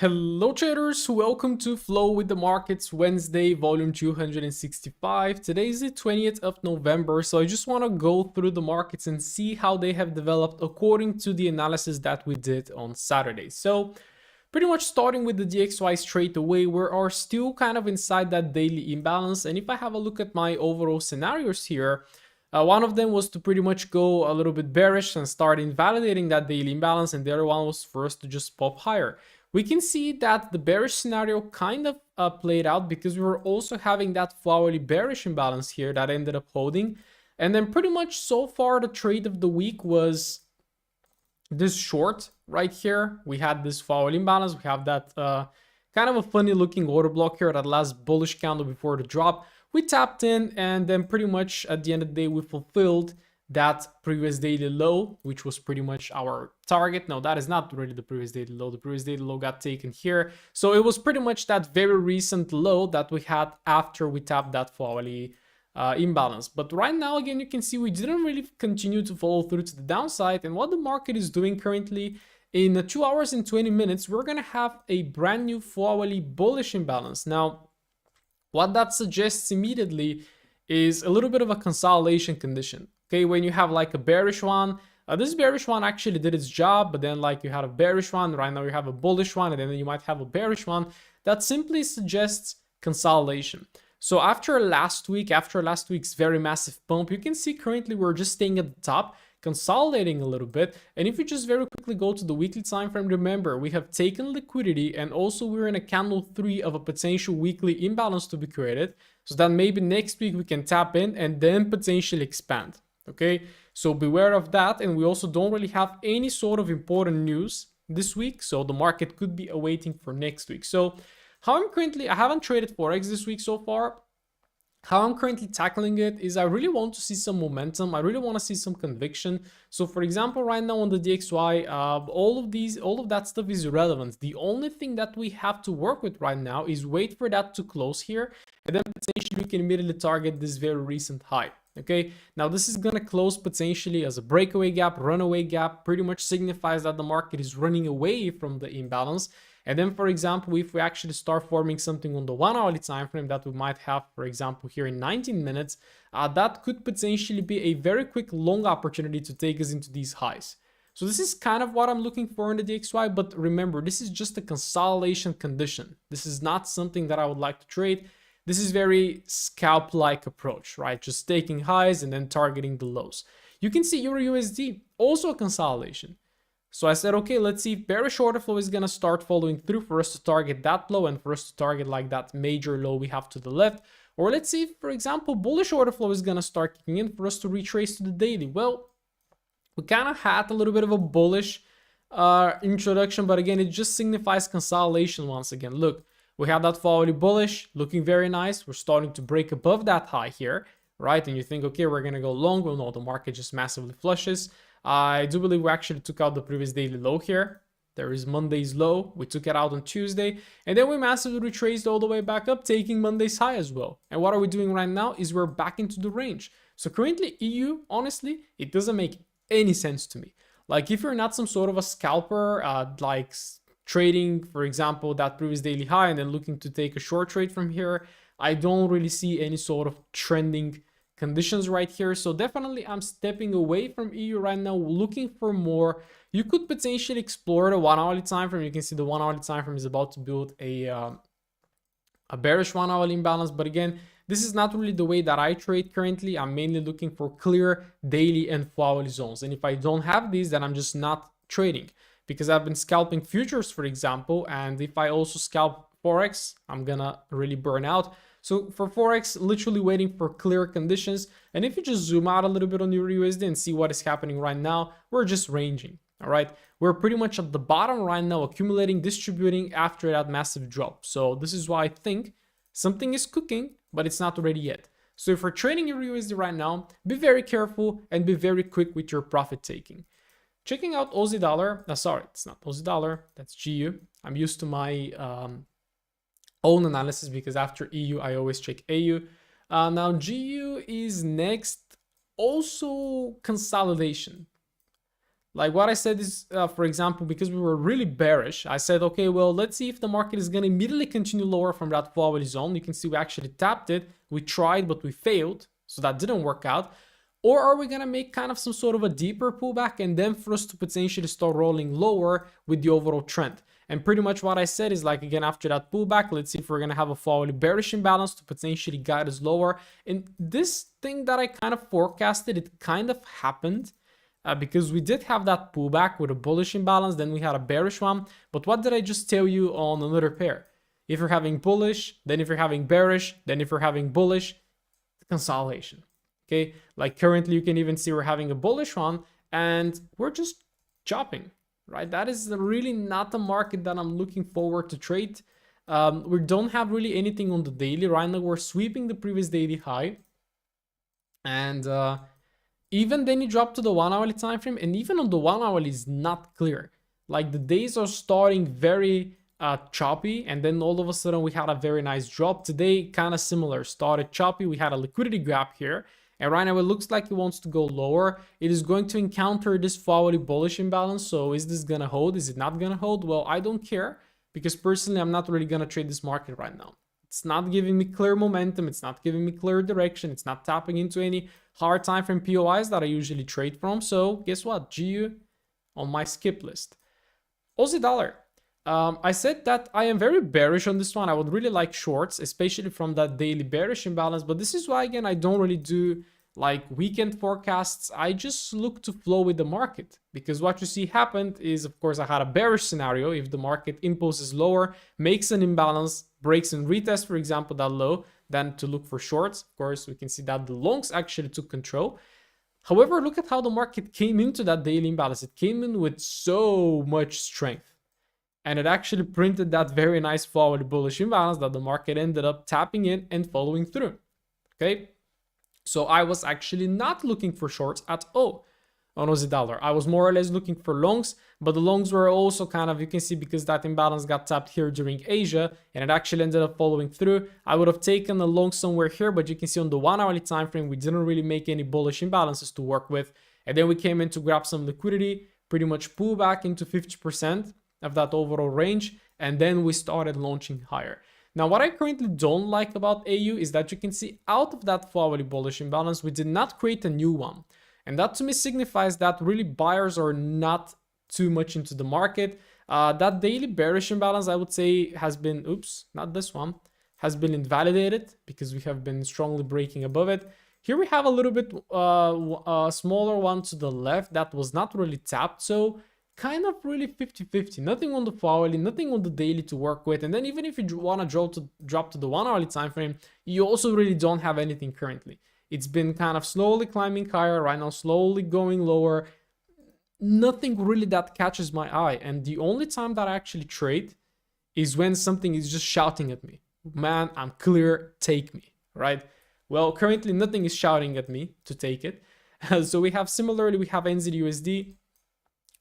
Hello traders, welcome to Flow with the Markets Wednesday, volume 265. Today is the 20th of November, so I just want to go through the markets and see how they have developed according to the analysis that we did on Saturday. So pretty much starting with the DXY straight away, we are still kind of inside that daily imbalance. And if I have a look at my overall scenarios here, one of them was to pretty much go a little bit bearish and start invalidating that daily imbalance, and the other one was for us to just pop higher. We can see that the bearish scenario kind of played out because we were also having that hourly bearish imbalance here that ended up holding. And then pretty much so far the trade of the week was this short right here. We had this hourly imbalance. We have that kind of a funny looking order block here, that last bullish candle before the drop. We tapped in, and then pretty much at the end of the day we fulfilled that previous daily low, which was pretty much our target. No, that is not really the previous daily low. The previous daily low got taken here. So it was pretty much that very recent low that we had after we tapped that hourly imbalance. But right now, again, you can see we didn't really continue to follow through to the downside. And what the market is doing currently, in 2 hours and 20 minutes, we're going to have a brand new hourly bullish imbalance. Now, what that suggests immediately is a little bit of a consolidation condition. Okay, when you have like a bearish one, this bearish one actually did its job, but then like you had a bearish one, right now you have a bullish one, and then you might have a bearish one. That simply suggests consolidation. So after last week's very massive pump, you can see currently we're just staying at the top, consolidating a little bit. And if you just very quickly go to the weekly time frame, remember we have taken liquidity, and also we're in a candle 3 of a potential weekly imbalance to be created, so that maybe next week we can tap in and then potentially expand. Okay, so beware of that. And we also don't really have any sort of important news this week, so the market could be awaiting for next week. So how I'm currently, I haven't traded Forex this week so far. How I'm currently tackling it is I really want to see some momentum. I really want to see some conviction. So for example, right now on the DXY, all of that stuff is irrelevant. The only thing that we have to work with right now is wait for that to close here, and then potentially we can immediately target this very recent high. Okay, now this is going to close potentially as a breakaway gap, runaway gap, pretty much signifies that the market is running away from the imbalance. And then, for example, if we actually start forming something on the 1 hourly time frame that we might have, for example, here in 19 minutes, that could potentially be a very quick long opportunity to take us into these highs. So this is kind of what I'm looking for in the DXY, but remember, this is just a consolidation condition. This is not something that I would like to trade. This is very scalp-like approach, right? Just taking highs and then targeting the lows. You can see Euro USD, also a consolidation. So I said, okay, let's see if bearish order flow is going to start following through for us to target that low, and for us to target like that major low we have to the left. Or let's see if, for example, bullish order flow is going to start kicking in for us to retrace to the daily. Well, we kind of had a little bit of a bullish introduction, but again, it just signifies consolidation once again. Look, we have that hourly bullish looking very nice. We're starting to break above that high here, right? And you think, okay, we're going to go long. Well, no, the market just massively flushes. I do believe we actually took out the previous daily low here. There is Monday's low. We took it out on Tuesday, and then we massively retraced all the way back up, taking Monday's high as well. And what are we doing right now is we're back into the range. So currently EU, honestly, it doesn't make any sense to me. Like if you're not some sort of a scalper, like trading, for example, that previous daily high and then looking to take a short trade from here, I don't really see any sort of trending conditions right here. So definitely I'm stepping away from EU right now, looking for more. You could potentially explore the 1 hourly time frame. You can see the 1 hourly time frame is about to build a bearish 1 hourly imbalance, but again, this is not really the way that I trade currently. I'm mainly looking for clear daily and hourly zones, and if I don't have these, then I'm just not trading, because I've been scalping futures, for example, and if I also scalp Forex, I'm gonna really burn out. So for Forex, literally waiting for clear conditions. And if you just zoom out a little bit on Euro USD and see what is happening right now, we're just ranging, all right? We're pretty much at the bottom right now, accumulating, distributing after that massive drop. So this is why I think something is cooking, but it's not ready yet. So if we're trading Euro USD right now, be very careful and be very quick with your profit taking. Checking out Aussie dollar, sorry, it's not Aussie dollar, that's GU. I'm used to my own analysis because after EU I always check AU. Now GU is next, also consolidation. Like what I said is, for example, because we were really bearish, I said, okay, well, let's see if the market is going to immediately continue lower from that volatile zone. You can see we actually tapped it. We tried, but we failed. So that didn't work out. Or are we going to make kind of some sort of a deeper pullback and then for us to potentially start rolling lower with the overall trend? And pretty much what I said is like, again, after that pullback, let's see if we're going to have a volatile bearish imbalance to potentially guide us lower. And this thing that I kind of forecasted, it kind of happened. Because we did have that pullback with a bullish imbalance, then we had a bearish one. But what did I just tell you on another pair? If you're having bullish, then if you're having bearish, then if you're having bullish, consolidation. Okay, like currently you can even see we're having a bullish one and we're just chopping, right? That is really not the market that I'm looking forward to trade. We don't have really anything on the daily right now. We're sweeping the previous daily high, and even then you drop to the 1 hourly time frame, and even on the 1 hourly is not clear. Like the days are starting very choppy, and then all of a sudden we had a very nice drop. Today kind of similar, started choppy, we had a liquidity gap here, and right now it looks like it wants to go lower. It is going to encounter this volatile bullish imbalance. So is this gonna hold? Is it not gonna hold? Well, I don't care, because personally I'm not really gonna trade this market right now. It's not giving me clear momentum. It's not giving me clear direction. It's not tapping into any hard time frame POIs that I usually trade from. So guess what? GU on my skip list. Aussie dollar. I said that I am very bearish on this one. I would really like shorts, especially from that daily bearish imbalance. But this is why, again, I don't really do like weekend forecasts. I just look to flow with the market, because what you see happened is, of course, I had a bearish scenario. If the market impulses lower, makes an imbalance, breaks and retest, for example, that low, then to look for shorts. Of course, we can see that the longs actually took control. However, look at how the market came into that daily imbalance. It came in with so much strength, and it actually printed that very nice forward bullish imbalance that the market ended up tapping in and following through. Okay, so I was actually not looking for shorts at all on Aussie dollar. I was more or less looking for longs, but the longs were also kind of, you can see, because that imbalance got tapped here during Asia and it actually ended up following through. I would have taken a long somewhere here, but you can see on the 1 hourly time frame, we didn't really make any bullish imbalances to work with. And then we came in to grab some liquidity, pretty much pull back into 50% of that overall range, and then we started launching higher. Now, what I currently don't like about AU is that you can see out of that forward bullish imbalance, we did not create a new one. And that to me signifies that really buyers are not too much into the market. That daily bearish imbalance, I would say, has been, oops, not this one, has been invalidated because we have been strongly breaking above it. Here we have a little bit smaller one to the left that was not really tapped. So kind of really 50-50, nothing on the hourly, nothing on the daily to work with. And then even if you want to drop to the 1 hourly time frame, you also really don't have anything currently. It's been kind of slowly climbing higher right now, slowly going lower. Nothing really that catches my eye. And the only time that I actually trade is when something is just shouting at me, man, I'm clear, take me, right? Well, currently nothing is shouting at me to take it. So we have similarly, we have NZUSD.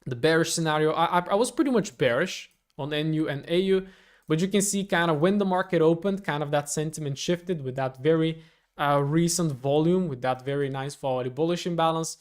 The bearish scenario, I was pretty much bearish on NU and AU, but you can see kind of when the market opened, kind of that sentiment shifted with that very recent volume, with that very nice volatile bullish imbalance.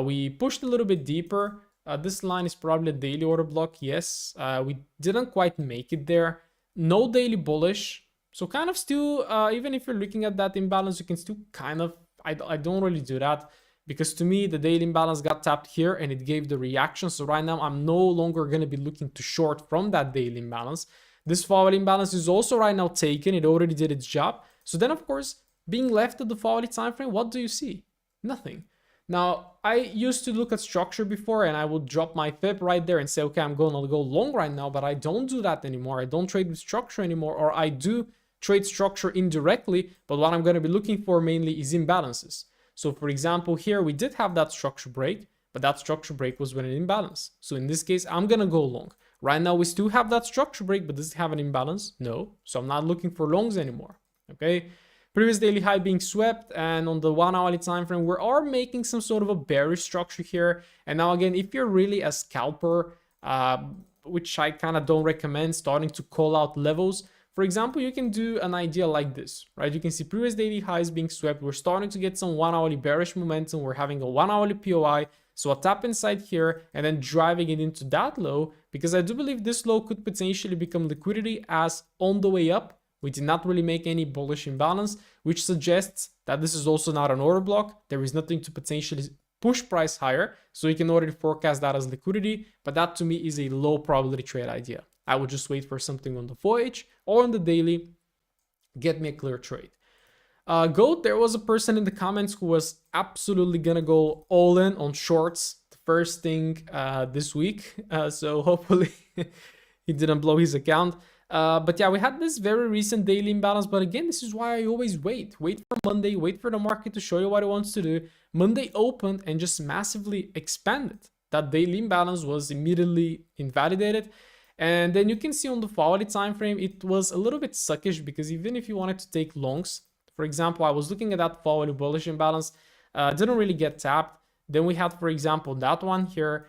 We pushed a little bit deeper. This line is probably a daily order block. Yes, we didn't quite make it there. No daily bullish. So kind of still, even if you're looking at that imbalance, you can still kind of, I don't really do that. Because to me, the daily imbalance got tapped here and it gave the reaction. So right now, I'm no longer going to be looking to short from that daily imbalance. This forward imbalance is also right now taken. It already did its job. So then, of course, being left at the forward time frame, what do you see? Nothing. Now, I used to look at structure before and I would drop my FIB right there and say, okay, I'm going to go long right now, but I don't do that anymore. I don't trade with structure anymore, or I do trade structure indirectly, but what I'm going to be looking for mainly is imbalances. So for example, here we did have that structure break, but that structure break was with an imbalance. So in this case, I'm going to go long. Right now, we still have that structure break, but does it have an imbalance? No. So I'm not looking for longs anymore. Okay. Previous daily high being swept, and on the 1 hourly time frame, we are making some sort of a bearish structure here. And now again, if you're really a scalper, which I kind of don't recommend, starting to call out levels. For example, you can do an idea like this, right? You can see previous daily highs being swept. We're starting to get some 1 hourly bearish momentum. We're having a 1 hourly POI. So a tap inside here and then driving it into that low, because I do believe this low could potentially become liquidity, as on the way up we did not really make any bullish imbalance, which suggests that this is also not an order block. There is nothing to potentially push price higher, so you can already forecast that as liquidity, but that to me is a low probability trade idea. I would just wait for something on the 4H or on the daily, get me a clear trade. Goat, there was a person in the comments who was absolutely gonna go all in on shorts the first thing this week, so hopefully he didn't blow his account. But yeah, we had this very recent daily imbalance, but again, this is why I always wait for Monday, wait for the market to show you what it wants to do. Monday opened and just massively expanded. That daily imbalance was immediately invalidated. And then you can see on the hourly time frame, it was a little bit suckish, because even if you wanted to take longs, for example, I was looking at that hourly bullish imbalance, didn't really get tapped. Then we had, for example, that one here,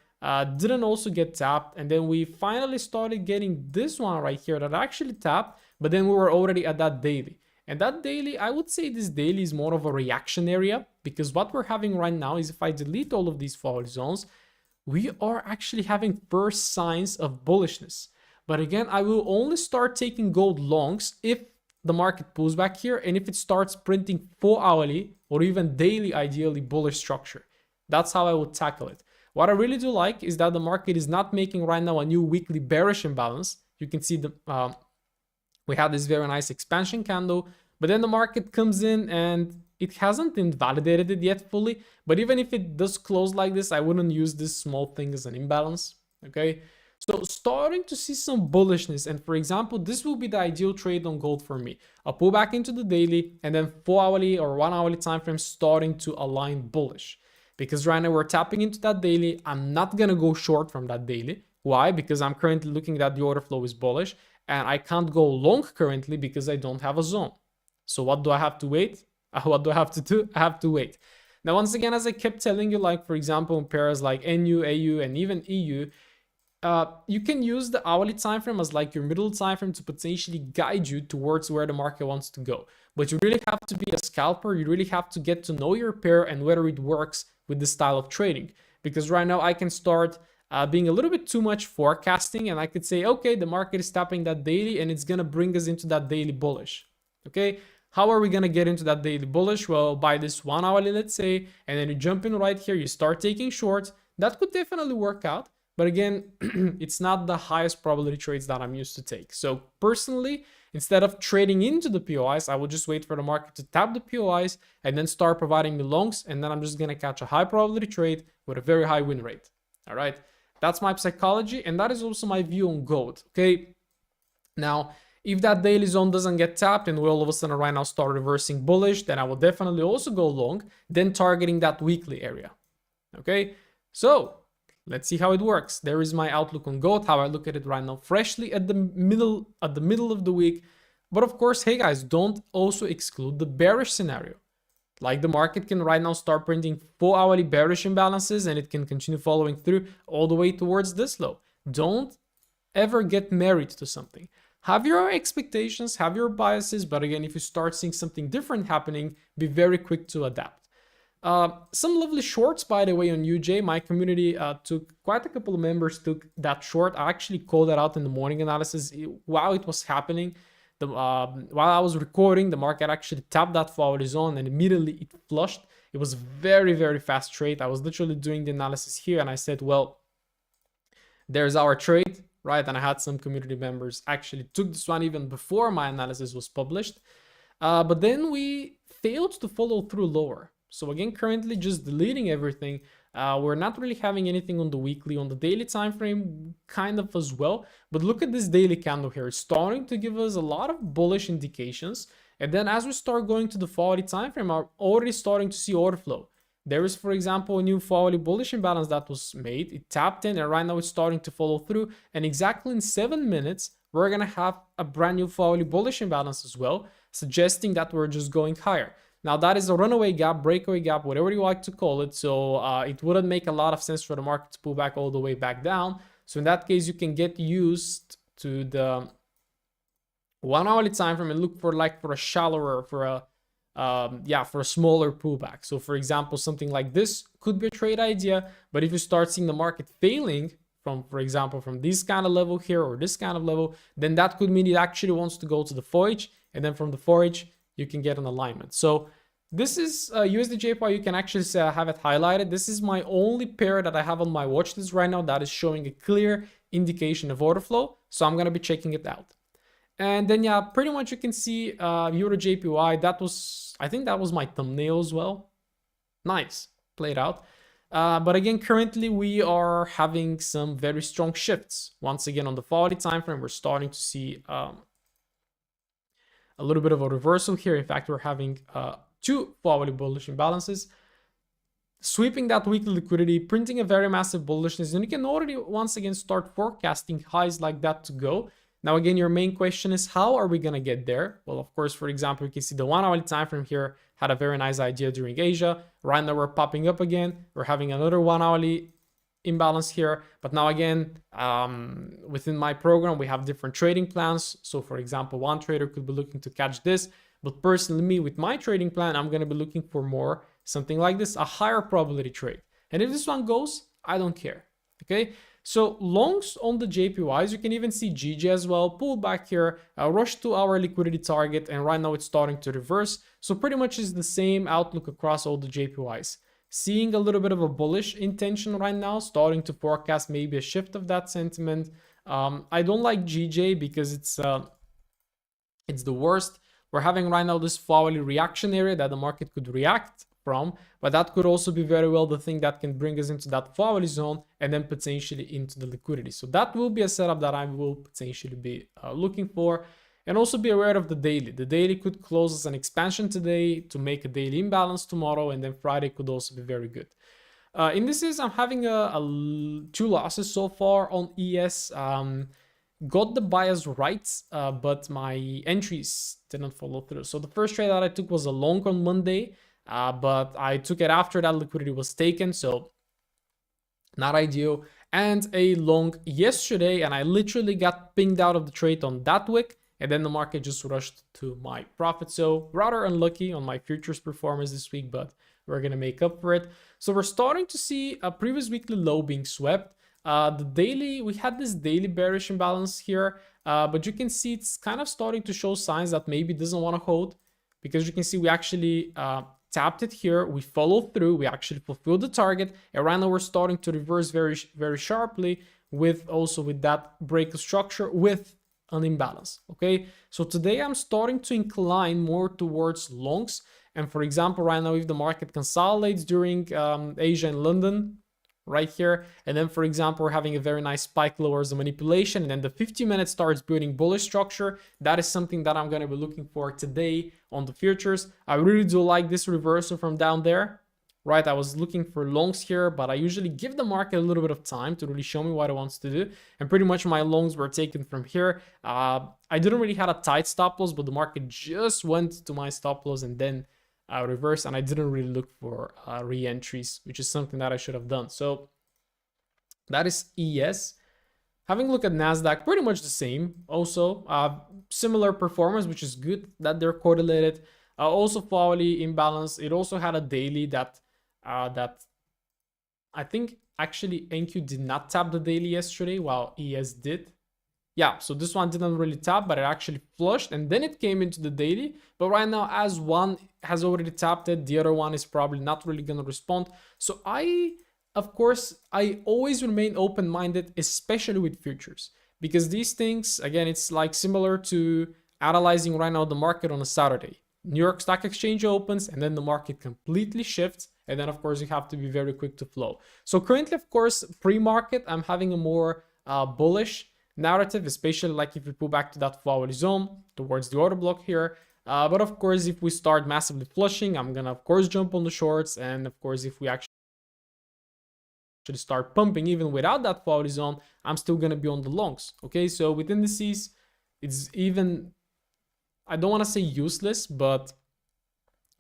didn't also get tapped, and then we finally started getting this one right here that actually tapped, but then we were already at that daily. And that daily, I would say this daily is more of a reaction area, because what we're having right now is, if I delete all of these fall zones, we are actually having first signs of bullishness. But again, I will only start taking gold longs if the market pulls back here and if it starts printing 4 hourly or even daily, ideally bullish structure. That's how I would tackle it. What I really do like is that the market is not making right now a new weekly bearish imbalance. You can see we had this very nice expansion candle, but then the market comes in and it hasn't invalidated it yet fully. But even if it does close like this, I wouldn't use this small thing as an imbalance. Okay, so starting to see some bullishness, and for example, this will be the ideal trade on gold for me. A pullback into the daily and then 4 hourly or 1 hourly time frame starting to align bullish. Because right now we're tapping into that daily. I'm not gonna go short from that daily. Why? Because I'm currently looking that the order flow is bullish and I can't go long currently because I don't have a zone. So what do I have to wait? What do I have to do? I have to wait. Now, once again, as I kept telling you, like for example, in pairs like NU, AU, and even EU, you can use the hourly time frame as like your middle time frame to potentially guide you towards where the market wants to go. But you really have to be a scalper. You really have to get to know your pair and whether it works with this style of trading. Because right now I can start being a little bit too much forecasting, and I could say, okay, the market is tapping that daily and it's gonna bring us into that daily bullish. Okay, how are we gonna get into that daily bullish? Well, by this 1 hourly, let's say, and then you jump in right here, you start taking shorts. That could definitely work out. But again, it's not the highest probability trades that I'm used to take. So personally, instead of trading into the POIs, I will just wait for the market to tap the POIs and then start providing me longs. And then I'm just going to catch a high probability trade with a very high win rate. All right. That's my psychology. And that is also my view on gold. Okay. Now, if that daily zone doesn't get tapped and we all of a sudden right now start reversing bullish, then I will definitely also go long, then targeting that weekly area. Okay. So let's see how it works. There is my outlook on gold, how I look at it right now, freshly at the middle of the week. But of course, hey guys, don't also exclude the bearish scenario. Like the market can right now start printing 4 hourly bearish imbalances and it can continue following through all the way towards this low. Don't ever get married to something. Have your expectations, have your biases, but again, if you start seeing something different happening, be very quick to adapt. Some lovely shorts, by the way, on UJ. My community took quite a couple of members took that short. I actually called that out in the morning analysis while it was happening. While I was recording, the market actually tapped that forward zone and immediately it flushed. It was very, very fast trade. I was literally doing the analysis here and I said, well, there's our trade, right? And I had some community members actually took this one even before my analysis was published. But then we failed to follow through lower. So again, currently just deleting everything. We're not really having anything on the weekly, on the daily time frame kind of as well. But look at this daily candle here. It's starting to give us a lot of bullish indications. And then as we start going to the 4-hourly time frame, I'm already starting to see order flow. There is, for example, a new 4-hourly bullish imbalance that was made. It tapped in and right now it's starting to follow through. And exactly in 7 minutes, we're going to have a brand new 4-hourly bullish imbalance as well, suggesting that we're just going higher. Now that is a runaway gap, breakaway gap, whatever you like to call it. So it wouldn't make a lot of sense for the market to pull back all the way back down. So in that case, you can get used to the 1 hourly time frame and look for a shallower, for yeah, for a smaller pullback. So for example, something like this could be a trade idea, but if you start seeing the market failing from, for example, from this kind of level here or this kind of level, then that could mean it actually wants to go to the Forex, and then from the Forex you can get an alignment. So this is USD You can actually have it highlighted. This is my only pair that I have on my watch list right now that is showing a clear indication of order flow. So I'm gonna be checking it out. And then yeah, pretty much you can see Euro JPY. That was, I think that was my thumbnail as well. Nice, played out. But again, currently we are having some very strong shifts. Once again, on the 40 time frame, we're starting to see a little bit of a reversal here. In fact, we're having two forward bullish imbalances, sweeping that weekly liquidity, printing a very massive bullishness, and you can already once again start forecasting highs like that to go. Now again, your main question is, how are we gonna get there? Well, of course, for example, you can see the 1 hourly time frame here had a very nice idea during Asia. Right now we're popping up again. We're having another 1 hourly imbalance here, but now again, within my program we have different trading plans. So for example, one trader could be looking to catch this, but personally me, with my trading plan, I'm going to be looking for more something like this, a higher probability trade. And if this one goes, I don't care. Okay, so longs on the JPYs, you can even see GJ as well, pull back here, rush to our liquidity target, and right now it's starting to reverse. So pretty much is the same outlook across all the JPYs. Seeing a little bit of a bullish intention right now, starting to forecast maybe a shift of that sentiment. I don't like GJ because it's the worst. We're having right now this hourly reaction area that the market could react from, but that could also be very well the thing that can bring us into that hourly zone and then potentially into the liquidity. So that will be a setup that I will potentially be looking for. And also be aware of the daily. The daily could close as an expansion today to make a daily imbalance tomorrow, and then Friday could also be very good. Indices, I'm having two losses so far on ES. Got the bias right, but my entries didn't follow through. So the first trade that I took was a long on Monday, but I took it after that liquidity was taken, so not ideal. And a long yesterday, and I literally got pinged out of the trade on that wick, and then the market just rushed to my profit. So rather unlucky on my futures performance this week, but we're gonna make up for it. So we're starting to see a previous weekly low being swept. The daily, we had this daily bearish imbalance here, but you can see it's kind of starting to show signs that maybe it doesn't want to hold, because you can see we actually tapped it here, we followed through, we actually fulfilled the target, and right now we're starting to reverse very, very sharply with that breakout structure with an imbalance. Okay, so today I'm starting to incline more towards longs, and for example, right now if the market consolidates during Asia and London right here, and then for example we're having a very nice spike lower as a manipulation, and then the 50-minute starts building bullish structure, that is something that I'm going to be looking for today on the futures. I really do like this reversal from down there, right? I was looking for longs here, but I usually give the market a little bit of time to really show me what it wants to do, and pretty much my longs were taken from here. I didn't really have a tight stop loss, but the market just went to my stop loss and then reverse, and I didn't really look for re-entries, which is something that I should have done. So that is ES. Having a look at NASDAQ, pretty much the same. Also similar performance, which is good that they're correlated. Also hourly imbalance. It also had a daily that I think actually NQ did not tap the daily yesterday, while ES did. Yeah, so this one didn't really tap, but it actually flushed and then it came into the daily. But right now, as one has already tapped it, the other one is probably not really going to respond. So of course, I always remain open-minded, especially with futures, because these things, again, it's like similar to analyzing right now the market on a Saturday. New York Stock Exchange opens and then the market completely shifts. And then, of course, you have to be very quick to flow. So currently, of course, pre-market, I'm having a more bullish narrative, especially like if we pull back to that hourly zone towards the order block here. But of course, if we start massively flushing, I'm gonna of course jump on the shorts, and of course if we actually start pumping even without that hourly zone, I'm still gonna be on the longs. Okay, so with indices, it's even, I don't want to say useless, but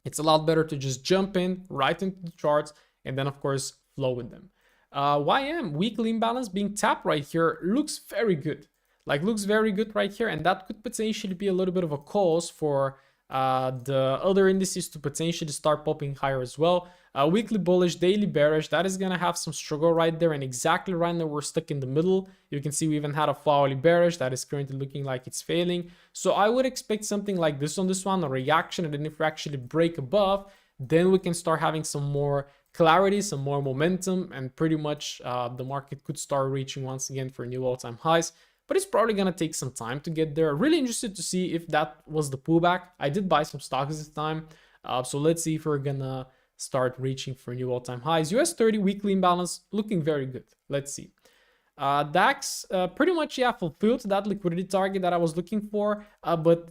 it's a lot better to just jump in right into the charts and then of course flow with them. YM weekly imbalance being tapped right here looks very good, looks very good right here, and that could potentially be a little bit of a cause for the other indices to potentially start popping higher as well. Weekly bullish, daily bearish, that is gonna have some struggle right there, and exactly right now we're stuck in the middle. You can see we even had a hourly bearish that is currently looking like it's failing. So I would expect something like this on this one, a reaction, and then if we actually break above, then we can start having some more clarity, some more momentum, and pretty much the market could start reaching once again for new all-time highs. But it's probably gonna take some time to get there. Really interested to see if that was the pullback. I did buy some stocks this time, so let's see if we're gonna start reaching for new all-time highs. US 30 weekly imbalance looking very good. Let's see. DAX pretty much, yeah, fulfilled that liquidity target that I was looking for, but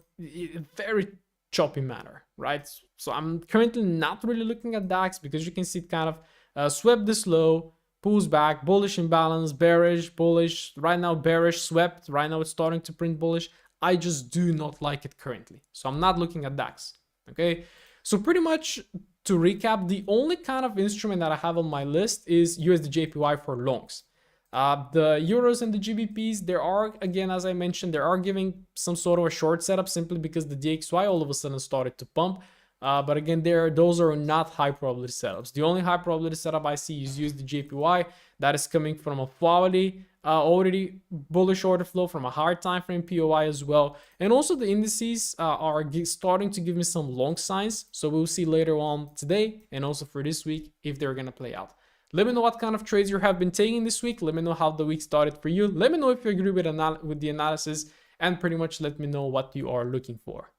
very choppy manner, right? So I'm currently not really looking at DAX because you can see it kind of swept this low, pulls back, bullish imbalance, bearish, bullish, right now bearish, swept, right now it's starting to print bullish. I just do not like it currently, so I'm not looking at DAX, okay? So pretty much to recap, the only kind of instrument that I have on my list is USD/JPY for longs. The euros and the GBPs, there are, again, as I mentioned, they are giving some sort of a short setup simply because the DXY all of a sudden started to pump. But again, those are not high probability setups. The only high probability setup I see is USD/JPY. That is coming from a quality, already bullish order flow from a higher time frame POI as well. And also the indices are starting to give me some long signs. So we'll see later on today and also for this week if they're going to play out. Let me know what kind of trades you have been taking this week. Let me know how the week started for you. Let me know if you agree with the analysis, and pretty much let me know what you are looking for.